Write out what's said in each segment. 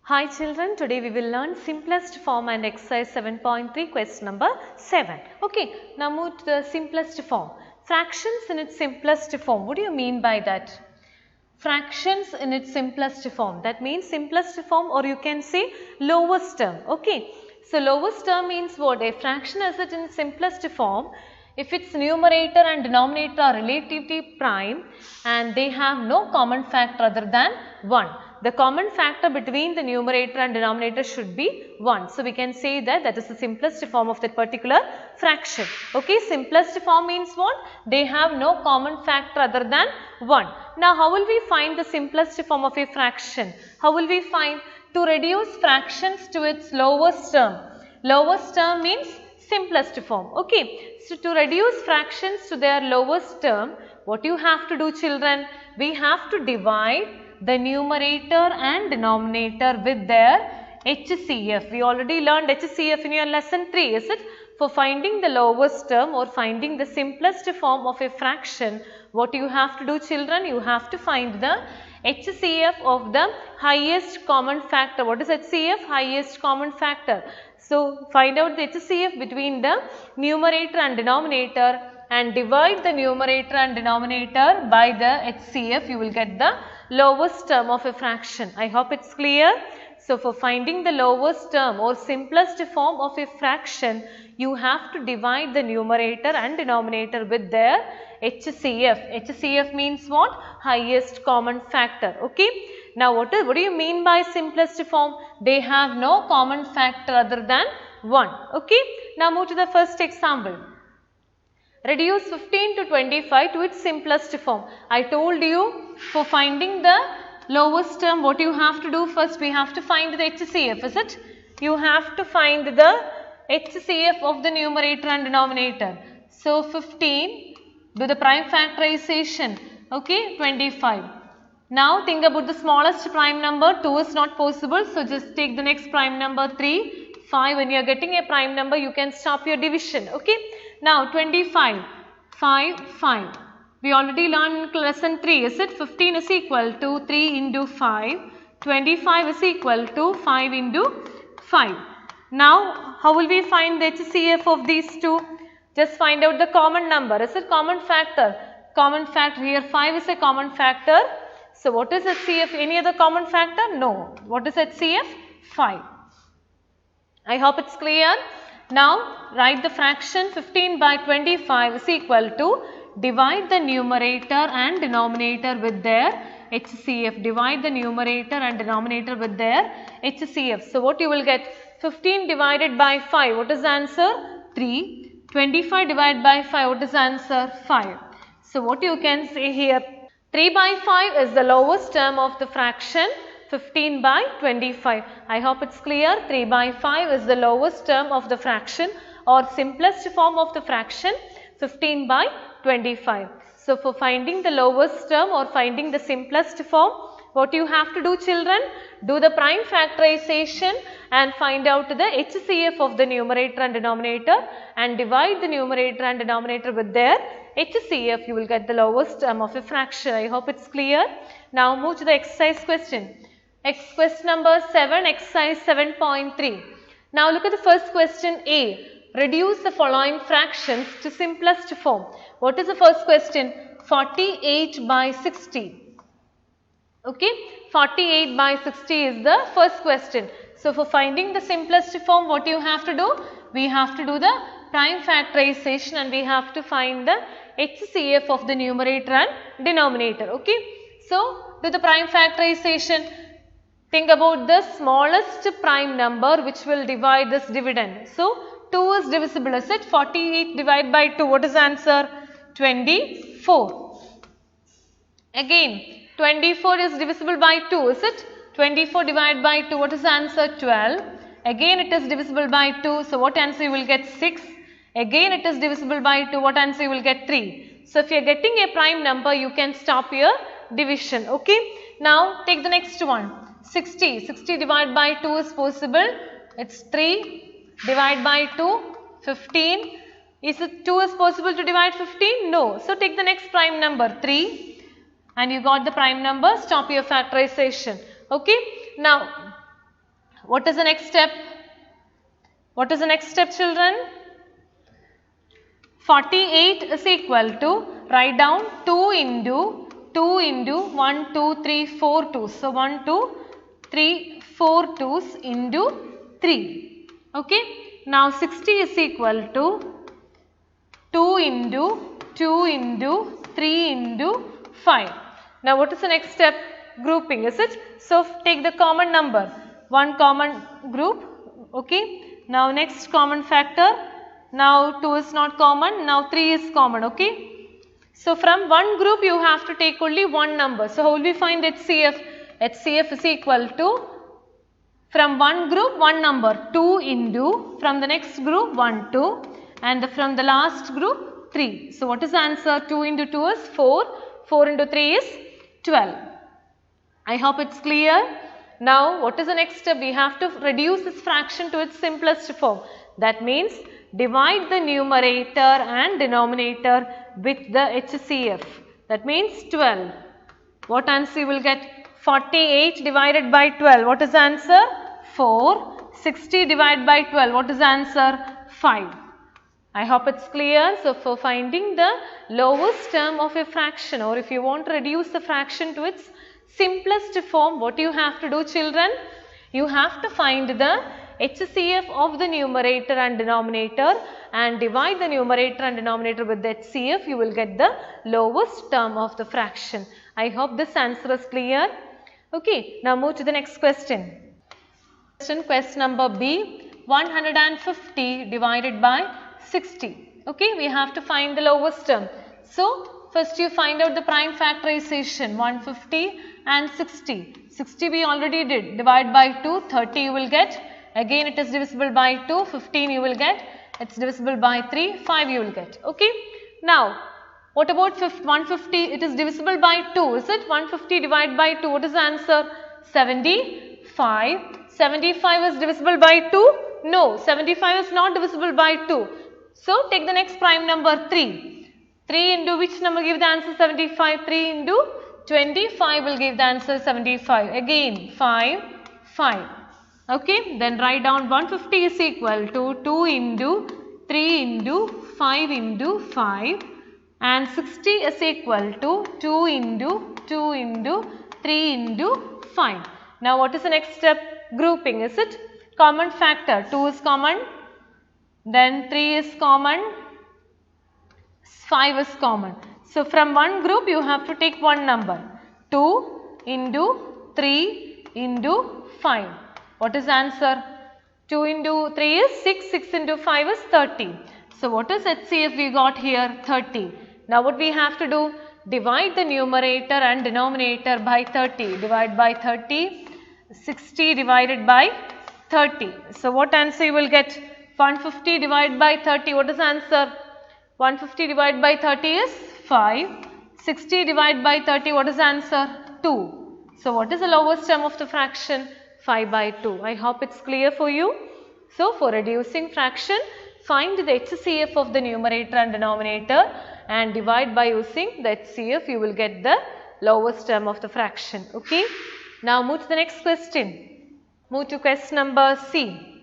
Hi children, today we will learn simplest form and exercise 7.3 question number 7. Okay, now move to the simplest form. Fractions in its simplest form. What do you mean by that? Fractions in its simplest form. That means simplest form, or you can say lowest term. Okay, so lowest term means what? A fraction as it in simplest form. If its numerator and denominator are relatively prime and they have no common factor other than 1. The common factor between the numerator and denominator should be 1. So, we can say that is the simplest form of that particular fraction. Okay, simplest form means what? They have no common factor other than 1. Now, how will we find the simplest form of a fraction? How will we find? To reduce fractions to its lowest term. Lowest term means simplest form. Okay, so to reduce fractions to their lowest term, what you have to do, children? We have to divide the numerator and denominator with their HCF. We already learned HCF in your lesson 3, is it? For finding the lowest term or finding the simplest form of a fraction, what you have to do, children? You have to find the HCF of the highest common factor. What is HCF? Highest common factor. So, find out the HCF between the numerator and denominator and divide the numerator and denominator by the HCF. You will get the lowest term of a fraction. I hope it is clear. So, for finding the lowest term or simplest form of a fraction, you have to divide the numerator and denominator with their HCF. HCF means what? Highest common factor. Okay. Now, what do you mean by simplest form? They have no common factor other than 1. Okay. Now, move to the first example. Reduce 15 to 25 to its simplest form. I told you, for finding the lowest term, what you have to do first? We have to find the HCF, is it? You have to find the HCF of the numerator and denominator. So, 15, do the prime factorization, okay, 25. Now, think about the smallest prime number. 2 is not possible, so just take the next prime number 3, 5. When you are getting a prime number, you can stop your division, okay. Now, 25, 5, 5. We already learned in lesson 3, is it? 15 is equal to 3 into 5. 25 is equal to 5 into 5. Now, how will we find the HCF of these two? Just find out the common number. Is it common factor? Common factor here, 5 is a common factor. So, what is HCF? Any other common factor? No. What is HCF? 5. I hope it's clear. Now, write the fraction 15 by 25 is equal to, divide the numerator and denominator with their HCF. Divide the numerator and denominator with their HCF. So, what you will get? 15 divided by 5. What is the answer? 3. 25 divided by 5. What is the answer? 5. So, what you can say here? 3 by 5 is the lowest term of the fraction 15 by 25. I hope it's clear. 3 by 5 is the lowest term of the fraction or simplest form of the fraction 15 by 25. So, for finding the lowest term or finding the simplest form, what you have to do, children? Do the prime factorization and find out the HCF of the numerator and denominator and divide the numerator and denominator with their HCF. You will get the lowest term of a fraction. I hope it's clear. Now, move to the exercise question. Question number 7, exercise 7.3. Now, look at the first question A. Reduce the following fractions to simplest form. What is the first question? 48 by 60. Okay, 48 by 60 is the first question. So, for finding the simplest form, what you have to do? We have to do the prime factorization and we have to find the HCF of the numerator and denominator. Okay, so do the prime factorization. Think about the smallest prime number which will divide this dividend. So, 2 is divisible, is it? 48 divided by 2. What is the answer? 24. Again, 24 is divisible by 2, is it? 24 divided by 2. What is the answer? 12. Again, it is divisible by 2. So, what answer you will get? 6. Again, it is divisible by 2. What answer you will get? 3. So, if you are getting a prime number, you can stop your division. Okay. Now, take the next one. 60. 60 divided by 2 is possible. It's 3 divided by 2, 15. Is it 2 is possible to divide 15? No. So, take the next prime number 3 and you got the prime number. Stop your factorization. Okay. Now, What is the next step? What is the next step, children? 48 is equal to, write down 2 into 1, 2, 3, 4 2s. So 1, 2, 3, 4 2s into 3. Okay. Now 60 is equal to 2 into 3 into 5. Now what is the next step? Grouping, is it? So take the common number. One common group. Okay. Now next common factor. Now 2 is not common. Now 3 is common. Okay. So from one group you have to take only one number. So how will we find HCF? HCF is equal to, from one group one number, 2 into, from the next group 1, 2, and from the last group 3. So what is the answer? 2 into 2 is 4. 4 into 3 is 12. I hope it's clear. Now what is the next step? We have to reduce this fraction to its simplest form. That means divide the numerator and denominator with the HCF. That means 12. What answer you will get? 48 divided by 12. What is the answer? 4. 60 divided by 12. What is the answer? 5. I hope it's clear. So for finding the lowest term of a fraction, or if you want to reduce the fraction to its simplest form, what you have to do, children? You have to find the HCF of the numerator and denominator and divide the numerator and denominator with the HCF. You will get the lowest term of the fraction. I hope this answer is clear. Okay, now move to the next question. Question number B, 150 divided by 60. Okay, we have to find the lowest term. So first you find out the prime factorization, 150 and 60. 60 we already did. Divide by 2, 30 you will get. Again it is divisible by 2, 15 you will get. It's divisible by 3, 5 you will get. Okay. Now what about 150? It is divisible by 2. Is it? 150 divided by 2. What is the answer? 75. 75 is divisible by 2? No. 75 is not divisible by 2. So take the next prime number 3. 3 into which number give the answer 75? 3 into 25 will give the answer 75. Again 5, 5. Okay. Then write down 150 is equal to 2 into 3 into 5 into 5. And 60 is equal to 2 into 3 into 5. Now what is the next step? Grouping, is it? Common factor, 2 is common, then 3 is common, 5 is common. So from one group you have to take one number, 2 into 3 into 5. What is the answer? 2 into 3 is 6, 6 into 5 is 30. So what is HCF we got here? 30. Now what we have to do? Divide the numerator and denominator by 30. Divide by 30. 60 divided by 30. So what answer you will get? 150 divided by 30. What is the answer? 150 divided by 30 is 5. 60 divided by 30. What is the answer? 2. So what is the lowest term of the fraction? 5 by 2. I hope it's clear for you. So for reducing fraction, find the HCF of the numerator and denominator and divide by using the HCF. You will get the lowest term of the fraction. Okay. Now move to the next question. Move to question number C.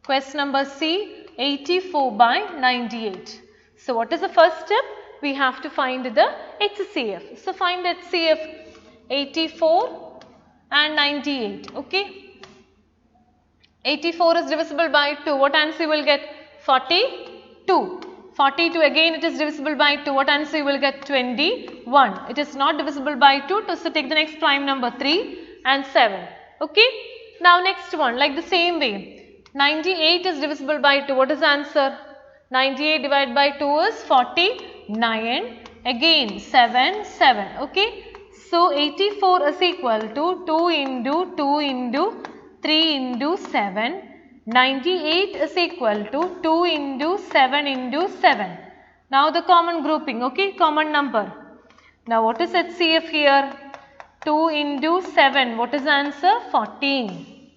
Question number C, 84 by 98. So what is the first step? We have to find the HCF. So find HCF 84 and 98. Okay. 84 is divisible by 2. What answer you will get? 42. 42 again it is divisible by 2. What answer you will get? 21. It is not divisible by 2. So take the next prime number 3 and 7. Okay. Now next one, like the same way. 98 is divisible by 2. What is the answer? 98 divided by 2 is 49. Again 7, 7. Okay. So 84 is equal to 2 into 3 into 7. 98 is equal to 2 into 7 into 7. Now the common grouping, okay, common number. Now what is HCF here? 2 into 7, what is the answer? 14.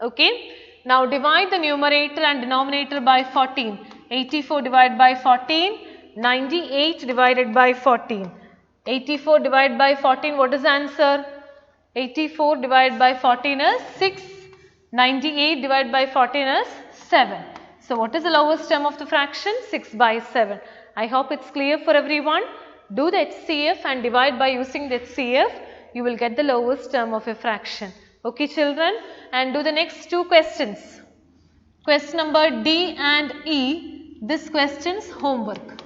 Okay. Now divide the numerator and denominator by 14. 84 divided by 14, 98 divided by 14. 84 divided by 14, what is the answer? 84 divided by 14 is 6. 98 divided by 14 is 7. So what is the lowest term of the fraction? 6 by 7. I hope it's clear for everyone. Do the HCF and divide by using the HCF. You will get the lowest term of a fraction. Okay children, and do the next two questions. Question number D and E. This question's homework.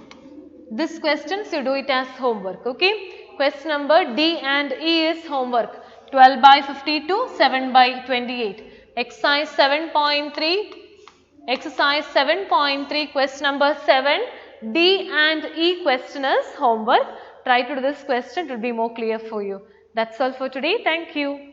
This questions you do it as homework. Okay. Question number D and E is homework. 12 by 52, 7 by 28. Exercise 7.3. Exercise 7.3 question number 7. D and E question is homework. Try to do this question, it will be more clear for you. That's all for today. Thank you.